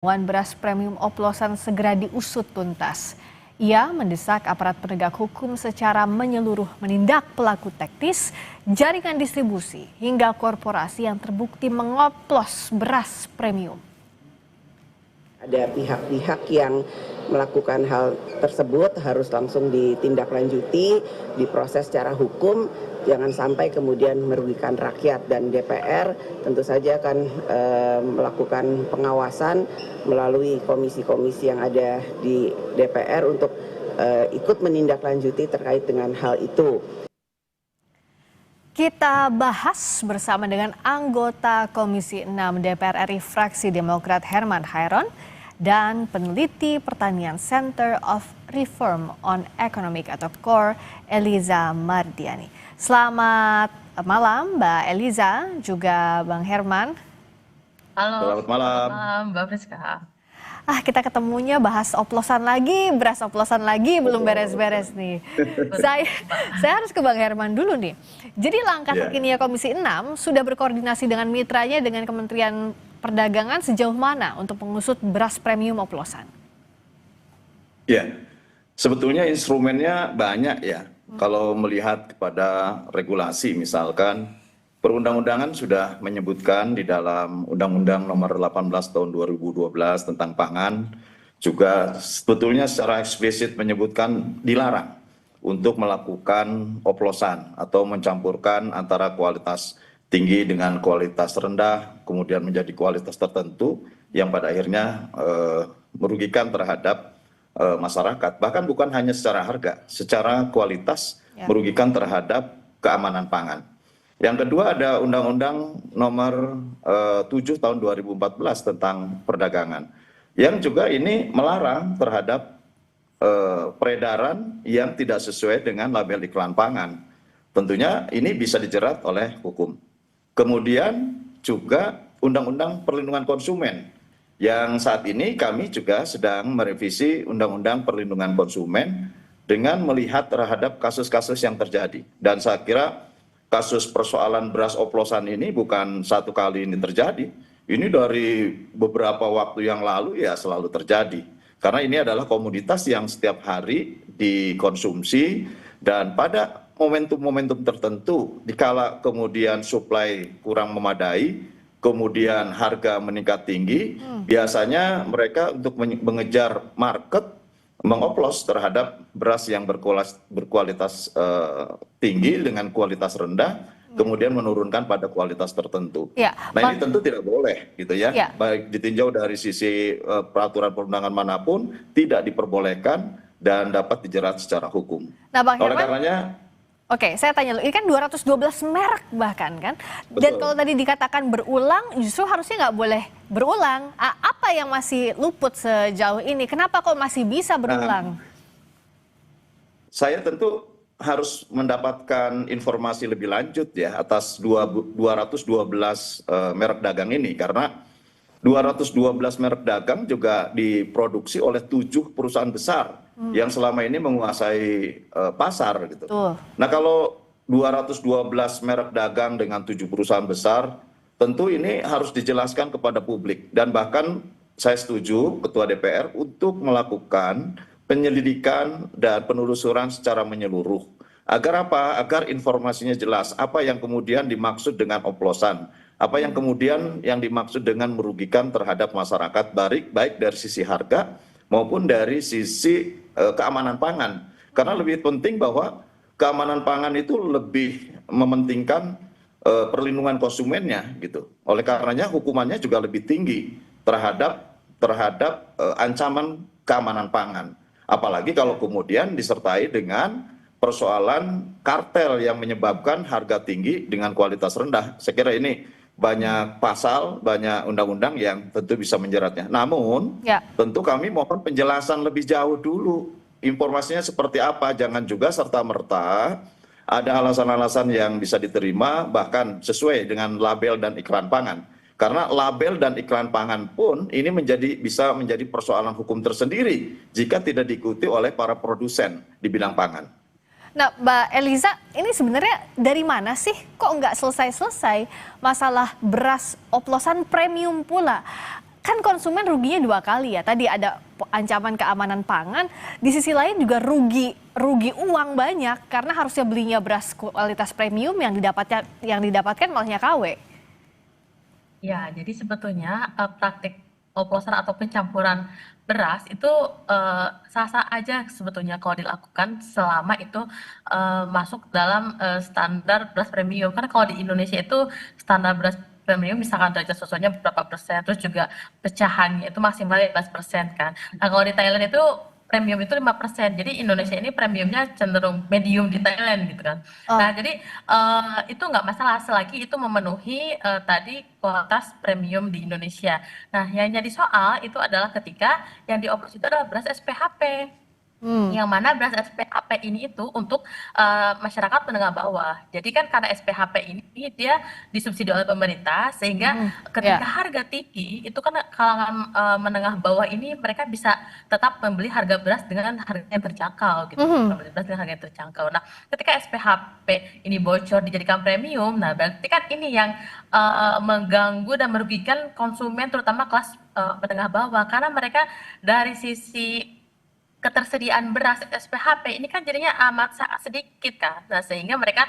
Temuan beras premium oplosan segera diusut tuntas. Ia mendesak aparat penegak hukum secara menyeluruh menindak pelaku teknis, jaringan distribusi, hingga korporasi yang terbukti mengoplos beras premium. Ada pihak-pihak yang melakukan hal tersebut harus langsung ditindaklanjuti, diproses secara hukum, jangan sampai kemudian merugikan rakyat, dan DPR tentu saja akan melakukan pengawasan melalui komisi-komisi yang ada di DPR untuk ikut menindaklanjuti terkait dengan hal itu. Kita bahas bersama dengan anggota Komisi 6 DPR RI fraksi Demokrat Herman Hairon dan peneliti pertanian Center of Reform on Economic atau CORE Eliza Mardiani. Selamat malam Mbak Eliza, juga Bang Herman. Halo, Selamat malam. Mbak Friska. Kita ketemunya bahas oplosan lagi, beras oplosan lagi, belum beres-beres nih. Saya harus ke Bang Herman dulu nih. Jadi langkah terkini Komisi 6 sudah berkoordinasi dengan mitranya dengan Kementerian Perdagangan sejauh mana untuk mengusut beras premium oplosan? Ya, sebetulnya instrumennya banyak ya. Kalau melihat kepada regulasi misalkan, perundang-undangan sudah menyebutkan di dalam Undang-Undang Nomor 18 Tahun 2012 tentang pangan, juga sebetulnya secara eksplisit menyebutkan dilarang untuk melakukan oplosan atau mencampurkan antara kualitas tinggi dengan kualitas rendah, kemudian menjadi kualitas tertentu yang pada akhirnya merugikan terhadap masyarakat. Bahkan bukan hanya secara harga, secara kualitas merugikan terhadap keamanan pangan. Yang kedua ada Undang-Undang Nomor 7 Tahun 2014 tentang perdagangan, yang juga ini melarang terhadap peredaran yang tidak sesuai dengan label iklan pangan. Tentunya ini bisa dijerat oleh hukum. Kemudian juga Undang-Undang Perlindungan Konsumen, yang saat ini kami juga sedang merevisi Undang-Undang Perlindungan Konsumen dengan melihat terhadap kasus-kasus yang terjadi. Dan saya kira kasus persoalan beras oplosan ini bukan satu kali ini terjadi. Ini dari beberapa waktu yang lalu ya selalu terjadi. Karena ini adalah komoditas yang setiap hari dikonsumsi, dan pada momentum-momentum tertentu, dikala kemudian suplai kurang memadai, kemudian harga meningkat tinggi, biasanya mereka untuk mengejar market mengoplos terhadap beras yang berkualitas tinggi dengan kualitas rendah, kemudian menurunkan pada kualitas tertentu. Nah ini tentu tidak boleh gitu ya, baik ditinjau dari sisi peraturan perundangan manapun tidak diperbolehkan dan dapat dijerat secara hukum. Nah, Bang Oleh Herman, karenanya, oke, saya tanya dulu, ini kan 212 merek bahkan kan? Dan betul. kalau tadi dikatakan berulang, justru harusnya nggak boleh berulang. Apa yang masih luput sejauh ini? Kenapa kok masih bisa berulang? Saya tentu harus mendapatkan informasi lebih lanjut ya atas 212 merek dagang ini, karena 212 merek dagang juga diproduksi oleh 7 perusahaan besar yang selama ini menguasai pasar gitu. Nah kalau 212 merek dagang dengan 7 perusahaan besar, tentu ini harus dijelaskan kepada publik, dan bahkan saya setuju Ketua DPR untuk melakukan penyelidikan dan penelusuran secara menyeluruh. Agar apa? Agar informasinya jelas, apa yang kemudian dimaksud dengan oplosan, apa yang kemudian yang dimaksud dengan merugikan terhadap masyarakat, baik dari sisi harga maupun dari sisi keamanan pangan. Karena lebih penting bahwa keamanan pangan itu lebih mementingkan perlindungan konsumennya gitu. Oleh karenanya hukumannya juga lebih tinggi terhadap ancaman keamanan pangan. Apalagi kalau kemudian disertai dengan persoalan kartel yang menyebabkan harga tinggi dengan kualitas rendah. Saya kira ini banyak pasal, banyak undang-undang yang tentu bisa menjeratnya. Namun tentu kami mohon penjelasan lebih jauh dulu. Informasinya seperti apa, jangan juga serta-merta ada alasan-alasan yang bisa diterima bahkan sesuai dengan label dan iklan pangan. Karena label dan iklan pangan pun ini bisa menjadi persoalan hukum tersendiri jika tidak diikuti oleh para produsen di bidang pangan. Nah, Mbak Eliza, ini sebenarnya dari mana sih kok nggak selesai-selesai masalah beras oplosan premium pula? kan konsumen ruginya dua kali ya. Tadi ada ancaman keamanan pangan, di sisi lain juga rugi uang banyak karena harusnya belinya beras kualitas premium yang didapatkan malahnya KW. Ya, jadi sebetulnya praktik oplosan atau pencampuran beras itu sah-sah aja sebetulnya kalau dilakukan selama itu masuk dalam standar beras premium. Karena kalau di Indonesia itu standar beras premium misalkan derajat sosoknya berapa persen, terus juga pecahannya itu maksimalnya 15% kan. Nah kalau di Thailand itu premium itu 5%. Jadi Indonesia ini premiumnya cenderung medium di Thailand gitu kan. Nah, jadi itu nggak masalah selagi itu memenuhi tadi kualitas premium di Indonesia. Nah, yang jadi soal itu adalah ketika yang dioplos itu adalah beras SPHP. Yang mana beras SPHP ini itu untuk masyarakat menengah bawah. Jadi kan karena SPHP ini dia disubsidi oleh pemerintah sehingga ketika harga tinggi itu kan kalangan menengah bawah ini mereka bisa tetap membeli harga beras dengan harga yang terjangkau gitu. Membeli beras dengan harga yang terjangkau. Nah, ketika SPHP ini bocor dijadikan premium, nah berarti kan ini yang mengganggu dan merugikan konsumen terutama kelas menengah bawah karena mereka dari sisi ketersediaan beras SPHP ini kan jadinya amat sangat sedikit kan. Nah, sehingga mereka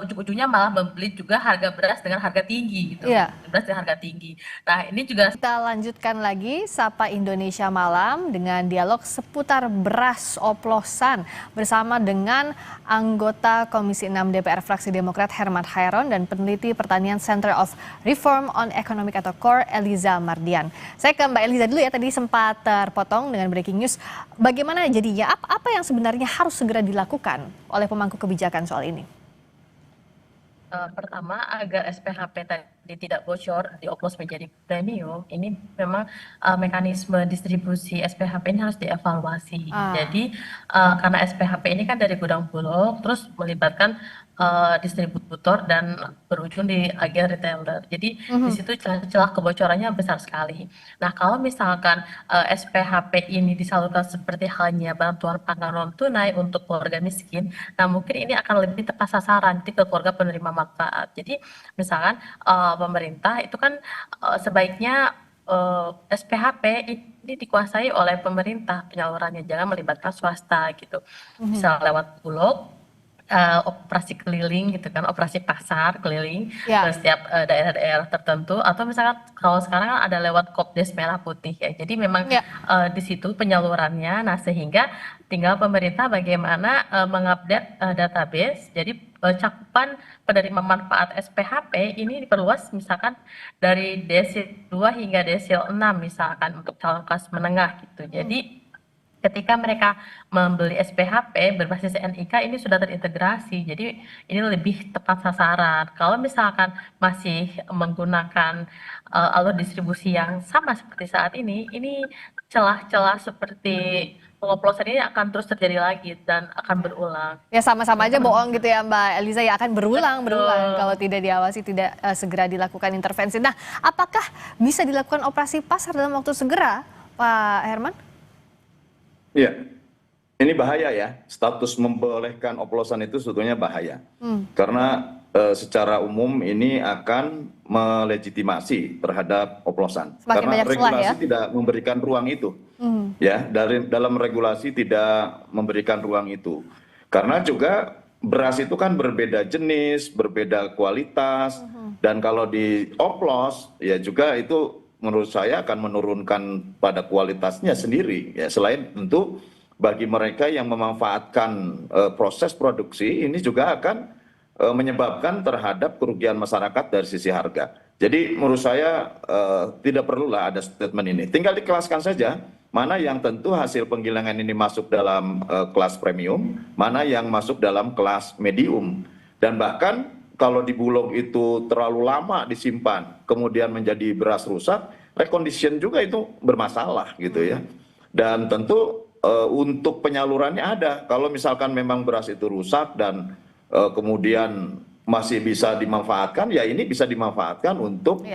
ujung-ujungnya malah membeli juga harga beras dengan harga tinggi gitu. Beras dengan harga tinggi. Nah, ini juga kita lanjutkan lagi Sapa Indonesia Malam dengan dialog seputar beras oplosan bersama dengan anggota Komisi 6 DPR fraksi Demokrat Herman Hairon dan peneliti pertanian Center of Reform on Economic atau CORE Eliza Mardian. Saya ke Mbak Eliza dulu ya, tadi sempat terpotong dengan breaking news. Bagaimana jadinya, apa yang sebenarnya harus segera dilakukan oleh pemangku kebijakan soal ini? Pertama, agar SPHP tadi tidak bocor, dioplos menjadi premium, ini memang mekanisme distribusi SPHP ini harus dievaluasi. Jadi, karena SPHP ini kan dari gudang bulog, terus melibatkan distributor dan berujung di agen retailer. Jadi di situ celah kebocorannya besar sekali. Nah, kalau misalkan SPHP ini disalurkan seperti halnya bantuan pangan non tunai untuk keluarga miskin, nah mungkin ini akan lebih tepat sasaran ke keluarga penerima manfaat. Jadi misalkan pemerintah itu kan sebaiknya SPHP ini dikuasai oleh pemerintah penyalurannya, jangan melibatkan swasta gitu. Bisa lewat bulog, operasi keliling gitu kan, operasi pasar keliling ke setiap daerah-daerah tertentu, atau misalkan kalau sekarang kan ada lewat Kopdes Merah Putih ya. Jadi memang di situ penyalurannya. Nah, sehingga tinggal pemerintah bagaimana mengupdate database. Jadi cakupan penerima manfaat SPHP ini diperluas misalkan dari desil 2 hingga desil 6 misalkan untuk calon kelas menengah gitu. Jadi ketika mereka membeli SPHP berbasis NIK ini sudah terintegrasi, jadi ini lebih tepat sasaran. Kalau misalkan masih menggunakan alur distribusi yang sama seperti saat ini celah-celah seperti pengoplosan ini akan terus terjadi lagi dan akan berulang. Ya sama-sama aja bohong gitu ya Mbak Eliza, ya akan berulang kalau tidak diawasi, tidak segera dilakukan intervensi. Nah, apakah bisa dilakukan operasi pasar dalam waktu segera, Pak Herman? Iya, ini bahaya ya, status membolehkan oplosan itu sebetulnya bahaya. Karena secara umum ini akan melegitimasi terhadap oplosan. Karena regulasi tidak memberikan ruang itu. Ya, dalam regulasi tidak memberikan ruang itu. Karena juga beras itu kan berbeda jenis, berbeda kualitas, dan kalau dioplos ya juga itu menurut saya akan menurunkan pada kualitasnya sendiri ya, selain tentu bagi mereka yang memanfaatkan proses produksi ini juga akan menyebabkan terhadap kerugian masyarakat dari sisi harga. Jadi menurut saya tidak perlulah ada statement ini, tinggal dikelaskan saja mana yang tentu hasil penggilingan ini masuk dalam kelas premium, mana yang masuk dalam kelas medium, dan bahkan kalau di bulog itu terlalu lama disimpan, kemudian menjadi beras rusak, recondition juga itu bermasalah gitu ya. Dan tentu untuk penyalurannya ada. Kalau misalkan memang beras itu rusak dan kemudian masih bisa dimanfaatkan, ya ini bisa dimanfaatkan untuk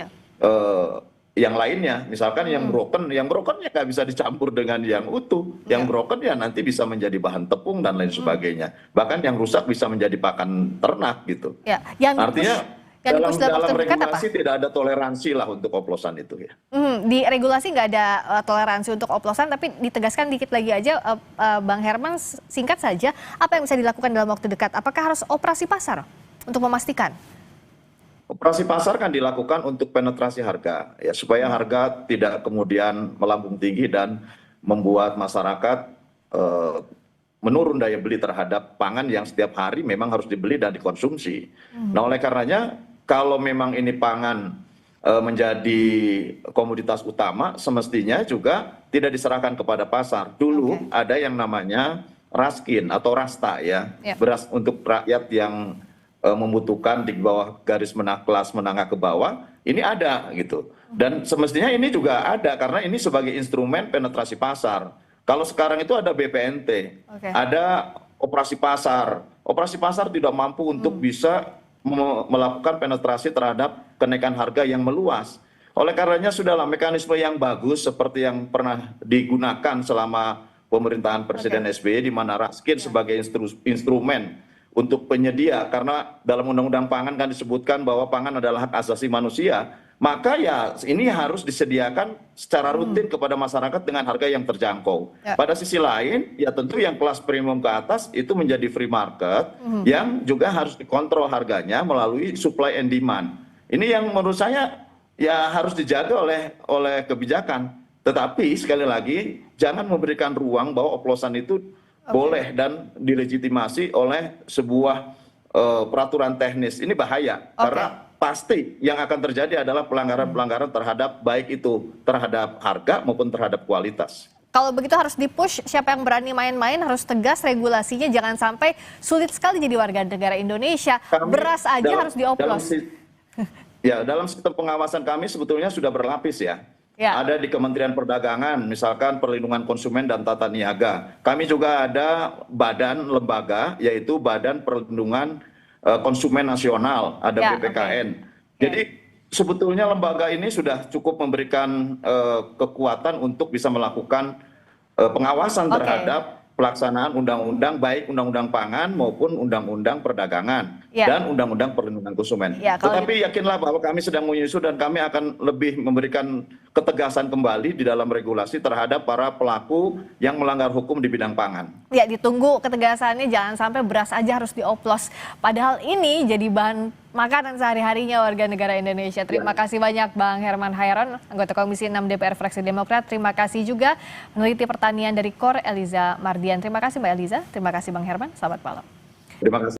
yang lainnya. Misalkan yang broken ya nggak bisa dicampur dengan yang utuh. Yang broken ya nanti bisa menjadi bahan tepung dan lain sebagainya. Bahkan yang rusak bisa menjadi pakan ternak gitu. Ya, artinya Yang dalam di-push dalam waktu dekat apa? regulasi tidak ada toleransi lah untuk oplosan itu ya. Di regulasi nggak ada toleransi untuk oplosan, tapi ditegaskan dikit lagi aja, Bang Herman, singkat saja, apa yang bisa dilakukan dalam waktu dekat? Apakah harus operasi pasar untuk memastikan? Operasi pasar kan dilakukan untuk penetrasi harga, ya supaya harga tidak kemudian melambung tinggi dan membuat masyarakat menurun daya beli terhadap pangan yang setiap hari memang harus dibeli dan dikonsumsi. Nah, oleh karenanya kalau memang ini pangan menjadi komoditas utama, semestinya juga tidak diserahkan kepada pasar. Dulu ada yang namanya raskin atau rasta ya, beras untuk rakyat yang membutuhkan di bawah garis kelas menengah ke bawah, ini ada gitu. Dan semestinya ini juga ada karena ini sebagai instrumen penetrasi pasar. Kalau sekarang itu ada BPNT, ada operasi pasar. Operasi pasar tidak mampu untuk bisa melakukan penetrasi terhadap kenaikan harga yang meluas. Oleh karenanya sudahlah mekanisme yang bagus seperti yang pernah digunakan selama pemerintahan Presiden SBY, di mana raskin sebagai instrumen untuk penyedia, karena dalam undang-undang pangan kan disebutkan bahwa pangan adalah hak asasi manusia, maka ya ini harus disediakan secara rutin kepada masyarakat dengan harga yang terjangkau. Pada sisi lain, ya tentu yang kelas premium ke atas itu menjadi free market yang juga harus dikontrol harganya melalui supply and demand. Ini yang menurut saya ya harus dijaga oleh kebijakan. Tetapi sekali lagi jangan memberikan ruang bahwa oplosan itu boleh dan dilegitimasi oleh sebuah peraturan teknis. Ini bahaya karena pasti yang akan terjadi adalah pelanggaran-pelanggaran terhadap baik itu terhadap harga maupun terhadap kualitas. Kalau begitu harus di-push, siapa yang berani main-main harus tegas regulasinya, jangan sampai sulit sekali jadi warga negara Indonesia. Beras aja harus dioplos. Dalam sistem pengawasan kami sebetulnya sudah berlapis ya. Ada di Kementerian Perdagangan, misalkan Perlindungan Konsumen dan Tata Niaga. Kami juga ada badan lembaga, yaitu Badan Perlindungan Konsumen Nasional, ada BPKN. Jadi sebetulnya lembaga ini sudah cukup memberikan kekuatan untuk bisa melakukan pengawasan terhadap pelaksanaan undang-undang, baik undang-undang pangan maupun undang-undang perdagangan dan undang-undang perlindungan konsumen. Tetapi yakinlah bahwa kami sedang menyusun dan kami akan lebih memberikan ketegasan kembali di dalam regulasi terhadap para pelaku yang melanggar hukum di bidang pangan. Ya, ditunggu ketegasannya, jangan sampai beras aja harus dioplos. Padahal ini jadi bahan makanan sehari-harinya warga negara Indonesia. Terima kasih banyak Bang Herman Hairon, anggota Komisi 6 DPR Fraksi Demokrat. Terima kasih juga peneliti pertanian dari KOR, Eliza Mardian. Terima kasih Mbak Eliza, terima kasih Bang Herman, selamat malam. Terima kasih.